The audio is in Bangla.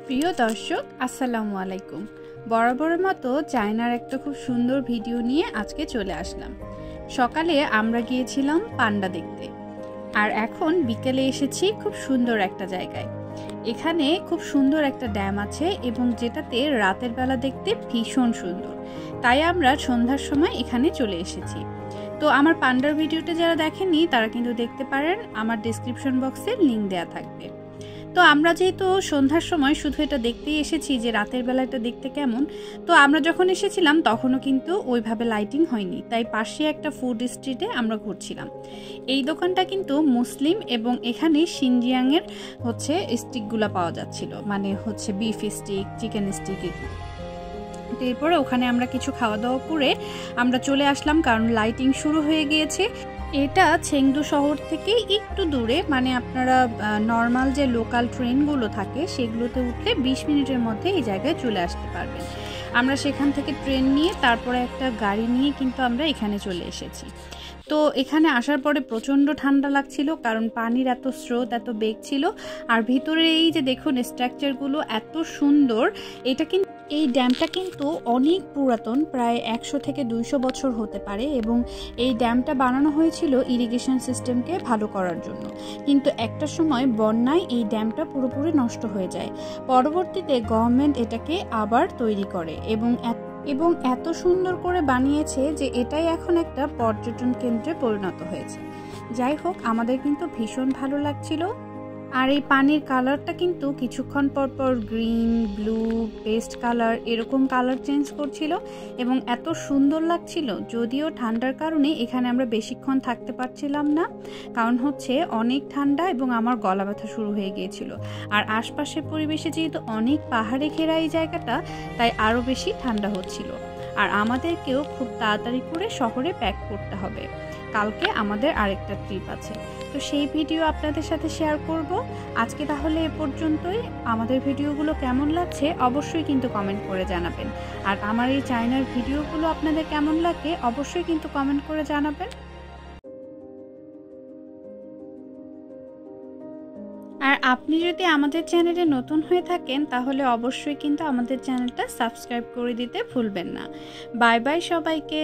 প্রিয় দর্শক আসসালামু আলাইকুম। বরাবরের মতো চায়নার একটা খুব সুন্দর ভিডিও নিয়ে আজকে চলে আসলাম। সকালে আমরা গিয়েছিলাম পান্ডা দেখতে, আর এখন বিকেলে এসেছি খুব সুন্দর একটা জায়গায়। এখানে খুব সুন্দর একটা ড্যাম আছে এবং যেটাতে রাতের বেলা দেখতে ভীষণ সুন্দর, তাই আমরা সন্ধ্যার সময় এখানে চলে এসেছি। তো আমার পান্ডার ভিডিওটা যারা দেখেননি তারা কিন্তু দেখতে পারেন, আমার ডেসক্রিপশন বক্সে লিঙ্ক দেওয়া থাকবে। তো আমরা যেহেতু সন্ধ্যার সময় শুধু এটা দেখতেই এসেছি যে রাতের বেলা এটা দেখতে কেমন, তো আমরা যখন এসেছিলাম তখনও কিন্তু ওইভাবে লাইটিং হয়নি, তাই পাশে একটা ফুড স্ট্রিটে আমরা ঘুরছিলাম। এই দোকানটা কিন্তু মুসলিম এবং এখানে সিনজিয়াংয়ের স্টিকগুলো পাওয়া যাচ্ছিল, মানে বিফ স্টিক, চিকেন স্টিক। এরপরে ওখানে আমরা কিছু খাওয়া দাওয়া করে আমরা চলে আসলাম, কারণ লাইটিং শুরু হয়ে গিয়েছে। এটা চেংদু শহর থেকে একটু দূরে, মানে আপনারা নর্মাল যে লোকাল ট্রেনগুলো থাকে সেগুলোতে উঠলে 20 মিনিটের মধ্যে এই জায়গায় চলে আসতে পারবেন। আমরা সেখান থেকে ট্রেন নিয়ে তারপরে একটা গাড়ি নিয়ে কিন্তু আমরা এখানে চলে এসেছি। তো এখানে আসার পরে প্রচণ্ড ঠান্ডা লাগছিল, কারণ পানির এত স্রোত, এত বেগ ছিল। আর ভিতরে এই যে দেখুন স্ট্রাকচারগুলো এত সুন্দর। এই ড্যামটা কিন্তু অনেক পুরাতন, প্রায় 100 থেকে 200 বছর হতে পারে, এবং এই ড্যামটা বানানো হয়েছিল ইরিগেশন সিস্টেমকে ভালো করার জন্য। কিন্তু একটা সময় বন্যায় এই ড্যামটা পুরোপুরি নষ্ট হয়ে যায়। পরবর্তীতে গভর্নমেন্ট এটাকে আবার তৈরি করে এবং এত সুন্দর করে বানিয়েছে যে এটাই এখন একটা পর্যটন কেন্দ্রে পরিণত হয়েছে। যাই হোক, আমাদের কিন্তু ভীষণ ভালো লাগছিল। আর এই পানির কালারটা কিন্তু কিছুক্ষণ পর পর গ্রিন, ব্লু, পেস্ট কালার এরকম কালার চেঞ্জ করছিল এবং এত সুন্দর লাগছিল। যদিও ঠান্ডার কারণে এখানে আমরা বেশিক্ষণ থাকতে পারছিলাম না, কারণ অনেক ঠান্ডা এবং আমার গলা ব্যথা শুরু হয়ে গিয়েছিল। আর আশপাশের পরিবেশে যেহেতু অনেক পাহাড়ে ঘেরা এই জায়গাটা, তাই আরও বেশি ঠান্ডা হচ্ছিল। আর আমাদেরকেও খুব তাড়াতাড়ি করে শহরে প্যাক করতে হবে, কালকে আমাদের আরেকটা ট্রিপ আছে। তো সেই ভিডিও আপনাদের সাথে শেয়ার করব। আজকে তাহলে এ পর্যন্তই। আমাদের ভিডিওগুলো কেমন লাগছে অবশ্যই কিন্তু কমেন্ট করে জানাবেন। আর আমার এই চায়নার ভিডিওগুলো আপনাদের কেমন লাগে অবশ্যই কিন্তু কমেন্ট করে জানাবেন। আর আপনি যদি আমাদের চ্যানেলে নতুন হয়ে থাকেন তাহলে অবশ্যই কিন্তু আমাদের চ্যানেলটা সাবস্ক্রাইব করে দিতে ভুলবেন না। বাই বাই সবাইকে।